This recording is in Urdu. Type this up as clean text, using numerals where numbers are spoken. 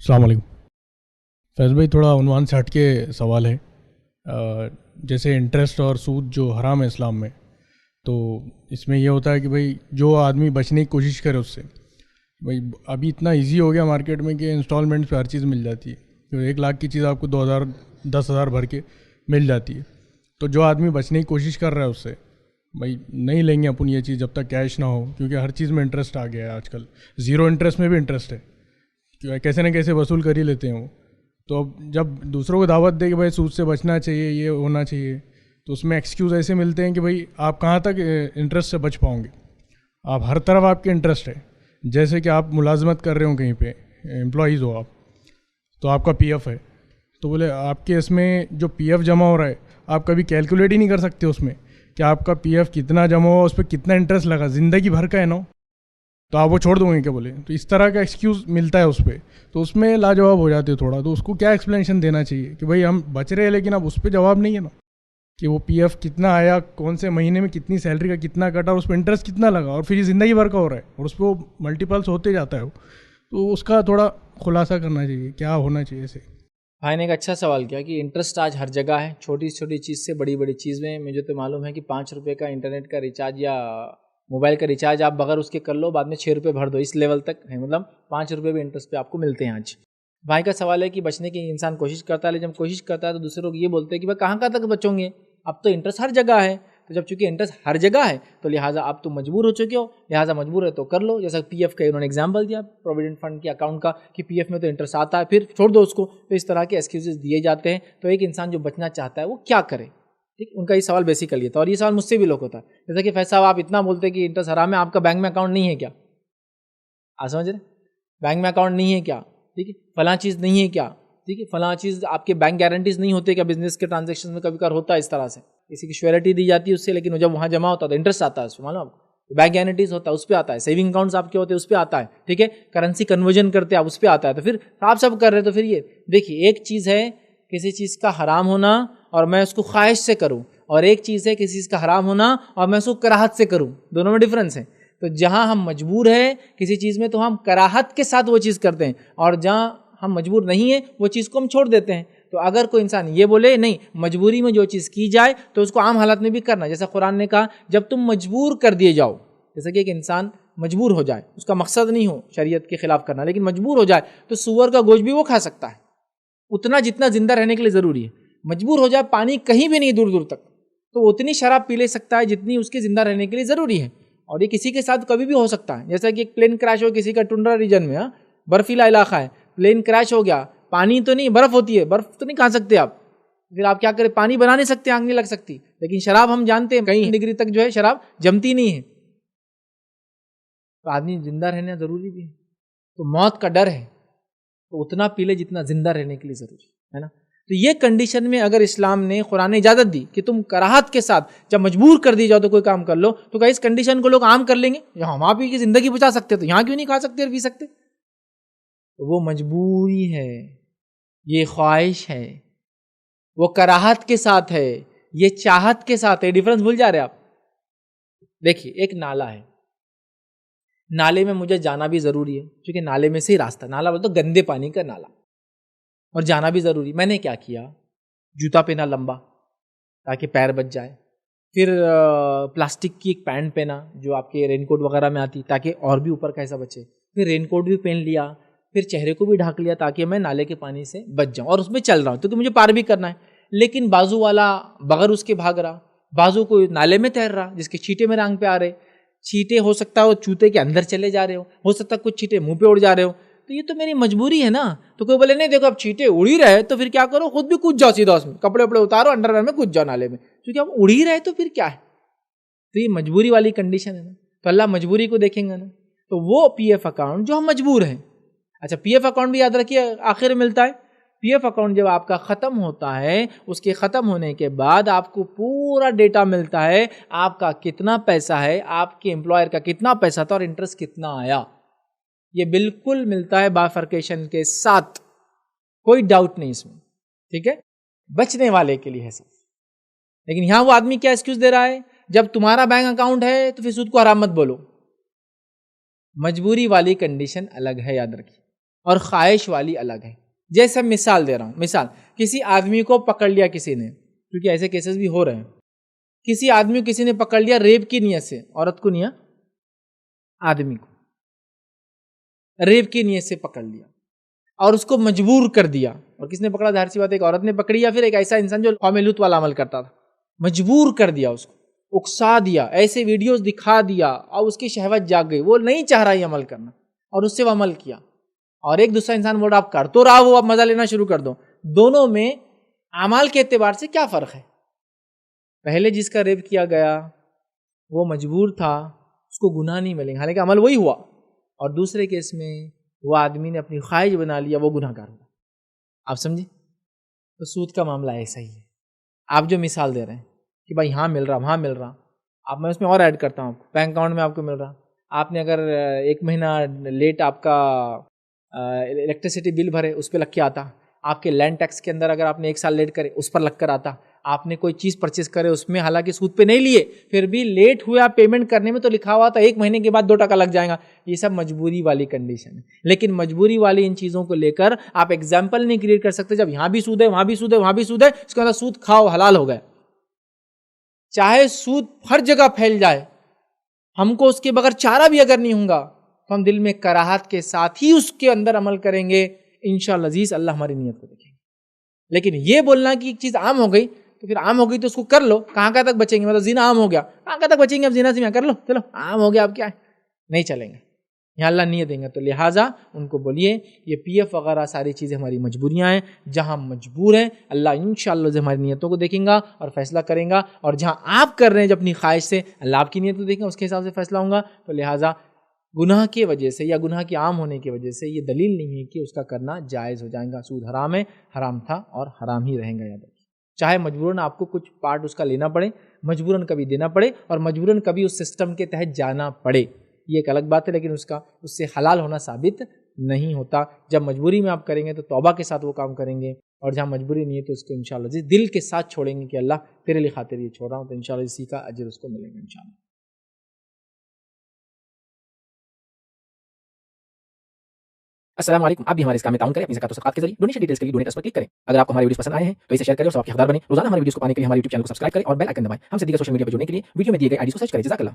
السلام علیکم فیض بھائی، تھوڑا عنوان سے ہٹ کے سوال ہے. جیسے انٹرسٹ اور سود جو حرام ہے اسلام میں، تو اس میں یہ ہوتا ہے کہ بھائی جو آدمی بچنے کی کوشش کرے اس سے، بھائی ابھی اتنا ایزی ہو گیا مارکیٹ میں کہ انسٹالمنٹس پہ ہر چیز مل جاتی ہے. تو 1 لاکھ کی چیز آپ کو 2,000 10,000 بھر کے مل جاتی ہے. تو جو آدمی بچنے کی کوشش کر رہا ہے اس سے، بھائی نہیں لیں گے اپن یہ چیز جب تک کیش نہ ہو، کیونکہ ہر چیز میں انٹرسٹ آ گیا ہے آج کل. زیرو انٹرسٹ میں بھی انٹرسٹ ہے، کیسے نہ کیسے وصول کر ہی لیتے ہیں وہ. تو اب جب دوسروں کو دعوت دے کہ بھائی سود سے بچنا چاہیے، یہ ہونا چاہیے، تو اس میں ایکسکیوز ایسے ملتے ہیں کہ بھائی آپ کہاں تک انٹرسٹ سے بچ پاؤں گے. آپ ہر طرف آپ کے انٹرسٹ ہے. جیسے کہ آپ ملازمت کر رہے ہوں کہیں پہ، امپلائیز ہو آپ، تو آپ کا پی ایف ہے، تو بولے آپ کے اس میں جو پی ایف جمع ہو رہا ہے آپ کبھی کیلکولیٹ ہی نہیں کر سکتے اس میں کہ آپ کا پی ایف کتنا جمع ہوا، اس پہ کتنا انٹرسٹ لگا، زندگی بھر کا ہے نا، تو آپ وہ چھوڑ دوں گے کیا بولے. تو اس طرح کا ایکسکیوز ملتا ہے اس پہ، تو اس میں لاجواب ہو جاتے تھوڑا. تو اس کو کیا ایکسپلینیشن دینا چاہیے کہ بھائی ہم بچ رہے ہیں لیکن اب اس پہ جواب نہیں ہے نا، کہ وہ پی ایف کتنا آیا، کون سے مہینے میں کتنی سیلری کا کتنا کٹا، اور اس پہ انٹرسٹ کتنا لگا، اور پھر یہ زندگی بھر کا ہو رہا ہے اور اس پہ وہ ملٹیپلس ہوتے جاتا ہے. تو اس کا تھوڑا خلاصہ کرنا چاہیے، کیا ہونا چاہیے اسے. بھائی نے ایک اچھا سوال کیا کہ انٹرسٹ آج ہر جگہ ہے، چھوٹی سے چھوٹی چیز سے بڑی بڑی چیز میں. مجھے تو معلوم ہے کہ 5 روپے کا انٹرنیٹ کا ریچارج یا موبائل کا ریچارج آپ بغیر اس کے کر لو، بعد میں 6 روپے بھر دو، اس لیول تک ہے. مطلب 5 روپے بھی انٹرسٹ پہ آپ کو ملتے ہیں آج. بھائی کا سوال ہے کہ بچنے کی انسان کوشش کرتا ہے، لیکن جب کوشش کرتا ہے تو دوسرے لوگ یہ بولتے ہیں کہ بھائی کہاں تک بچوں گے، اب تو انٹرسٹ ہر جگہ ہے. تو جب چونکہ انٹرسٹ ہر جگہ ہے تو لہٰذا آپ تو مجبور ہو چکے ہو، لہٰذا مجبور ہے تو کر لو. جیسا پی ایف کا انہوں نے ایگزامپل دیا پروویڈنٹ فنڈ کے اکاؤنٹ کا کہ پی ایف میں تو انٹرسٹ آتا ہے، پھر چھوڑ دو اس کو. تو اس طرح کے ایکسکیوزز دیے جاتے ہیں. تو ایک انسان جو بچنا چاہتا ہے وہ کیا کرے، ٹھیک، ان کا یہ سوال بیسیکلی تھا. اور یہ سوال مجھ سے بھی لوگ ہوتا ہے، جیسا کہ فیض صاحب آپ اتنا بولتے کہ انٹرسٹ حرام ہے، آپ کا بینک میں اکاؤنٹ نہیں ہے کیا؟ آپ سمجھ رہے، بینک میں اکاؤنٹ نہیں ہے کیا، ٹھیک ہے، فلاں چیز نہیں ہے کیا، ٹھیک ہے، فلاں چیز آپ کے بینک گارنٹیز نہیں ہوتے کیا، بزنس کے ٹرانزیکشن میں کبھی کبھار ہوتا ہے اس طرح سے، کسی کی شیورٹی دی جاتی ہے اس سے، لیکن جب وہاں جمع ہوتا ہے تو انٹرسٹ آتا ہے اس پہ، معلوم آپ کو. بینک گارنٹیز ہوتا ہے اس پہ آتا ہے، سیونگ اکاؤنٹس آپ کے ہوتے ہیں اس پہ آتا ہے، ٹھیک ہے، کرنسی کنورژن کرتے ہیں آپ اس پہ آتا ہے. تو پھر آپ سب کر رہے ہیں. تو پھر یہ دیکھیے، ایک چیز ہے کسی چیز کا حرام ہونا اور میں اس کو خواہش سے کروں، اور ایک چیز ہے کسی چیز کا حرام ہونا اور میں اس کو کراہت سے کروں، دونوں میں ڈفرنس ہے. تو جہاں ہم مجبور ہیں کسی چیز میں تو ہم کراہت کے ساتھ وہ چیز کرتے ہیں، اور جہاں ہم مجبور نہیں ہیں وہ چیز کو ہم چھوڑ دیتے ہیں. تو اگر کوئی انسان یہ بولے نہیں مجبوری میں جو چیز کی جائے تو اس کو عام حالات میں بھی کرنا، جیسا قرآن نے کہا جب تم مجبور کر دیے جاؤ، جیسا کہ ایک انسان مجبور ہو جائے، اس کا مقصد نہیں ہو شریعت کے خلاف کرنا، لیکن مجبور ہو جائے تو سور کا گوشت بھی وہ کھا سکتا ہے، اتنا جتنا زندہ رہنے کے لیے ضروری ہے. مجبور ہو جائے، پانی کہیں بھی نہیں دور دور تک، تو اتنی شراب پی لے سکتا ہے جتنی اس کے زندہ رہنے کے لیے ضروری ہے. اور یہ کسی کے ساتھ کبھی بھی ہو سکتا ہے، جیسا کہ ایک پلین کریش ہو کسی کا ٹنڈرا ریجن میں، برفیلا علاقہ ہے، پلین کریش ہو گیا، پانی تو نہیں، برف ہوتی ہے، برف تو نہیں کھا سکتے آپ، پھر آپ کیا کریں، پانی بنا نہیں سکتے، آگ نہیں لگ سکتی، لیکن شراب ہم جانتے ہیں کئی ڈگری تک جو ہے شراب جمتی نہیں ہے. تو آدمی زندہ رہنا ضروری بھی ہے، تو موت کا ڈر ہے تو اتنا پی لے جتنا زندہ رہنے کے لیے ضروری ہے نا. تو یہ کنڈیشن میں اگر اسلام نے قرآن نے اجازت دی کہ تم کراہت کے ساتھ جب مجبور کر دی جاؤ تو کوئی کام کر لو، تو کیا اس کنڈیشن کو لوگ عام کر لیں گے؟ یہاں وہاں پی کے زندگی بچا سکتے تو یہاں کیوں نہیں کھا سکتے اور پی سکتے؟ تو وہ مجبوری ہے، یہ خواہش ہے، وہ کراہت کے ساتھ ہے، یہ چاہت کے ساتھ ہے. ڈیفرنس بھول جا رہے آپ. دیکھیے ایک نالا ہے، نالے میں مجھے جانا بھی ضروری ہے کیونکہ نالے میں سے ہی راستہ، نالا بولتے گندے پانی کا نالا، اور جانا بھی ضروری. میں نے کیا کیا، جوتا پہنا لمبا تاکہ پیر بچ جائے، پھر پلاسٹک کی ایک پینٹ پہنا جو آپ کے رین کوٹ وغیرہ میں آتی تاکہ اور بھی اوپر کا ایسا بچے، پھر رین کوٹ بھی پہن لیا، پھر چہرے کو بھی ڈھانک لیا تاکہ میں نالے کے پانی سے بچ جاؤں، اور اس میں چل رہا ہوں کیونکہ مجھے پار بھی کرنا ہے. لیکن بازو والا بغیر اس کے بھاگ رہا، بازو کو نالے میں تیر رہا جس کے چھینٹے میرے آنکھ پہ آ رہے، چھینٹے ہو سکتا ہے وہ چوتے کے اندر چلے جا رہے ہو سکتا ہے کچھ چھینٹے منہ پہ اڑ جا رہے ہو، تو یہ تو میری مجبوری ہے نا. تو کوئی بولے نہیں دیکھو اب چھینٹے اڑ ہی رہے تو پھر کیا کرو، خود بھی کود جاؤ سیدھا اس میں، کپڑے وپڑے اتارو، انڈر ویئر میں کود جاؤ نالے میں، کیونکہ اب اڑ ہی رہے تو پھر کیا ہے. تو یہ مجبوری والی کنڈیشن ہے نا، تو اللہ مجبوری کو دیکھیں گے نا. تو وہ پی ایف اکاؤنٹ جو ہم مجبور ہیں، اچھا پی ایف اکاؤنٹ بھی یاد رکھیے آخر میں ملتا ہے. پی ایف اکاؤنٹ جب آپ کا ختم ہوتا ہے، اس کے ختم ہونے کے بعد آپ کو پورا ڈیٹا ملتا ہے، آپ کا کتنا پیسہ ہے، آپ کے امپلائر کا کتنا پیسہ تھا اور انٹرسٹ کتنا آیا. یہ بالکل ملتا ہے بائفرکیشن کے ساتھ، کوئی ڈاؤٹ نہیں اس میں، ٹھیک ہے، بچنے والے کے لیے ہے سب. لیکن یہاں وہ آدمی کیا ایکسکیوز دے رہا ہے، جب تمہارا بینک اکاؤنٹ ہے تو پھر سود کو حرام مت بولو. مجبوری والی کنڈیشن الگ ہے، یاد رکھیے. اور خواہش والی الگ ہے. جیسے مثال دے رہا ہوں, مثال کسی آدمی کو پکڑ لیا کسی نے, کیونکہ ایسے کیسز بھی ہو رہے ہیں, کسی آدمی کو کسی نے پکڑ لیا ریپ کی نیت سے, عورت کو نہیں, آدمی کو ریپ کی نیت سے پکڑ لیا اور اس کو مجبور کر دیا. اور کس نے پکڑا؟ ظاہر سی بات ہے ایک عورت نے پکڑی, یا پھر ایک ایسا انسان جو قوم لوط والا عمل کرتا تھا, مجبور کر دیا, اس کو اکسا دیا, ایسے ویڈیوز دکھا دیا اور اس کی شہوت جاگ گئی, وہ نہیں چاہ رہا یہ عمل کرنا اور اس سے وہ عمل کیا. اور ایک دوسرا انسان بول رہا آپ کر تو رہا, وہ آپ مزہ لینا شروع کر دو. دونوں میں اعمال کے اعتبار سے کیا فرق ہے؟ پہلے جس کا ریپ کیا گیا وہ مجبور تھا, اس کو گناہ نہیں ملیں گے, حالانکہ عمل وہی ہوا. اور دوسرے کیس میں وہ آدمی نے اپنی خواہش بنا لیا, وہ گناہ گار ہوا. آپ سمجھے؟ تو سود کا معاملہ ایسا ہی ہے. آپ جو مثال دے رہے ہیں کہ بھائی ہاں مل رہا, وہاں مل رہا, آپ میں اس میں اور ایڈ کرتا ہوں, بینک اکاؤنٹ میں آپ کو مل رہا, آپ نے اگر 1 مہینہ لیٹ آپ کا الیکٹریسٹی بل بھرے اس پہ لگ کے آتا, آپ کے لینڈ ٹیکس کے اندر اگر آپ نے 1 سال لیٹ کرے اس پر لگ کر آتا, آپ نے کوئی چیز پرچیز کرے اس میں حالانکہ سود پہ نہیں لیے پھر بھی لیٹ ہوا پیمنٹ کرنے میں, تو لکھا ہوا تھا 1 مہینے کے بعد 2% لگ جائے گا. یہ سب مجبوری والی کنڈیشن ہے. لیکن مجبوری والی ان چیزوں کو لے کر آپ ایگزامپل نہیں کریٹ کر سکتے. جب یہاں بھی سود ہے, وہاں بھی سود ہے, وہاں بھی سود ہے, اس کا مطلب سود کھاؤ حلال ہو گئے. چاہے سود ہر جگہ پھیل جائے, ہم کو اس کے بغیر چارہ بھی اگر نہیں ہوگا تو ہم دل میں کراہت کے ساتھ ہی اس کے اندر عمل کریں گے. انشاءاللہ عزیز اللہ ہماری نیت کو دیکھیں گے. لیکن یہ بولنا کہ ایک چیز عام ہو گئی تو پھر عام ہو گئی تو اس کو کر لو, کہاں تک بچیں گے؟ مطلب زنا عام ہو گیا, کہاں تک بچیں گے؟ اب زنا سے کر لو, چلو عام ہو گیا, اب کیا ہے, نہیں چلیں گے, یہاں اللہ نہیں دیں گے. تو لہٰذا ان کو بولیے یہ پی ایف وغیرہ ساری چیزیں ہماری مجبوریاں ہیں. جہاں مجبور ہیں اللہ انشاءاللہ ہماری نیتوں کو دیکھیں گا اور فیصلہ کریں گا, اور جہاں آپ کر رہے ہیں اپنی خواہش سے, اللہ آپ کی نیت کو دیکھیں گا, اس کے حساب سے فیصلہ ہوگا. تو لہٰذا گناہ کی وجہ سے یا گناہ کے عام ہونے کی وجہ سے یہ دلیل نہیں ہے کہ اس کا کرنا جائز ہو جائے گا. سود حرام ہے, حرام تھا اور حرام ہی رہیں گا. یاد رکھیے, چاہے مجبوراً آپ کو کچھ پارٹ اس کا لینا پڑے, مجبوراً کبھی دینا پڑے, اور مجبوراً کبھی اس سسٹم کے تحت جانا پڑے, یہ ایک الگ بات ہے, لیکن اس سے حلال ہونا ثابت نہیں ہوتا. جب مجبوری میں آپ کریں گے تو توبہ کے ساتھ وہ کام کریں گے, اور جہاں مجبوری نہیں ہے تو اس کو انشاءاللہ دل کے ساتھ چھوڑیں گے کہ اللہ تیرے لیے خاطر یہ چھوڑ رہا ہوں, تو انشاءاللہ اسی کا اجر اس کو ملے گا انشاءاللہ. السلام علیکم. آپ بھی ہمارے اس کام میں تعاون کریں اپنی زکات و صدقات کے ذریعے. ڈونیشن ڈیٹیلز کے لیے ڈونیٹ پر کلک کریں. اگر آپ کو ہمارے ویڈیوز پسند آئے ہیں تو اسے شیئر کریں اور سب کے حقدار بنیں. روزانہ ہمارے ویڈیوز کو پانے کے لیے ہمارے یوٹیوب چینل کو سبسکرائب کریں اور بیل آئکن دبائیں. ہم سے دیگر سوشل میڈیا پر جڑنے کے لیے ویڈیو میں دیے گئے آئی ڈی کو سرچ کریں. جزاک اللہ.